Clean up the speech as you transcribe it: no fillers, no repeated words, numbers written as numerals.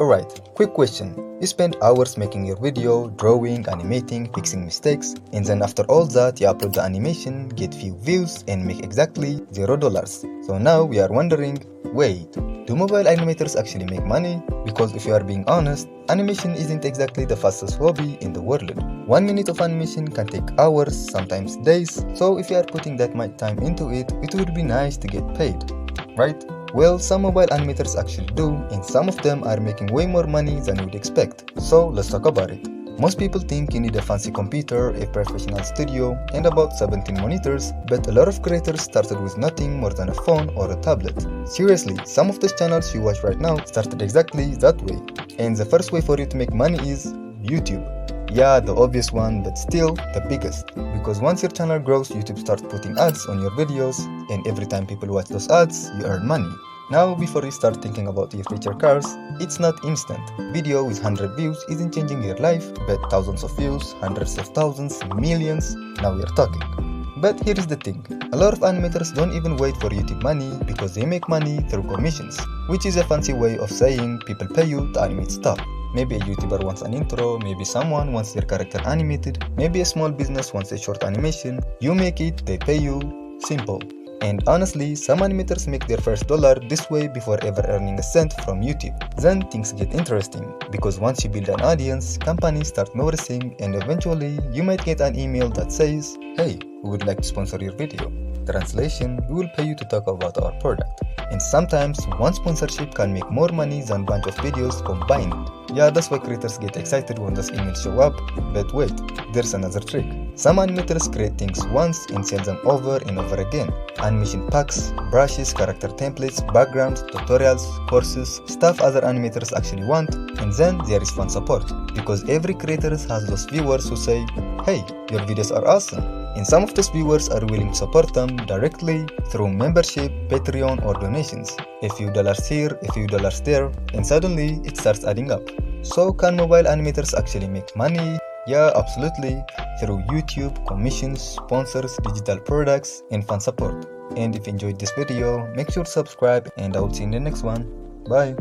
Alright, quick question. You spend hours making your video, drawing, animating, fixing mistakes, and then after all that you upload the animation, get few views, and make exactly $0. So now we are wondering, wait, do mobile animators actually make money? Because if you are being honest, animation isn't exactly the fastest hobby in the world. 1 minute of animation can take hours, sometimes days, so if you are putting that much time into it, it would be nice to get paid, right? Well, some mobile animators actually do, and some of them are making way more money than you would expect. So let's talk about it. Most people think you need a fancy computer, a professional studio, and about 17 monitors, but a lot of creators started with nothing more than a phone or a tablet. Seriously, some of these channels you watch right now started exactly that way. And the first way for you to make money is YouTube. Yeah, the obvious one, but still the biggest. Because once your channel grows, YouTube starts putting ads on your videos, and every time people watch those ads, you earn money. Now, before you start thinking about your future cars, it's not instant. Video with 100 views isn't changing your life, but thousands of views, hundreds of thousands, millions, now we're talking. But here's the thing, a lot of animators don't even wait for YouTube money because they make money through commissions, which is a fancy way of saying people pay you to animate stuff. Maybe a YouTuber wants an intro, maybe someone wants their character animated, maybe a small business wants a short animation. You make it, they pay you. Simple. And honestly, some animators make their first dollar this way before ever earning a cent from YouTube. Then things get interesting, because once you build an audience, companies start noticing, and eventually you might get an email that says, "Hey, we would like to sponsor your video." Translation, we will pay you to talk about our product. And sometimes one sponsorship can make more money than a bunch of videos combined. Yeah, that's why creators get excited when those emails show up. But wait, there's another trick. Some animators create things once and sell them over and over again. Animation packs, brushes, character templates, backgrounds, tutorials, courses, stuff other animators actually want. And then there is fan support, because every creator has those viewers who say, "Hey, your videos are awesome." And some of those viewers are willing to support them directly through membership, Patreon, or donations. A few dollars here, a few dollars there, and suddenly it starts adding up. So can mobile animators actually make money? Yeah, absolutely, through YouTube, commissions, sponsors, digital products, and fan support. And if you enjoyed this video, make sure to subscribe, and I will see you in the next one. Bye!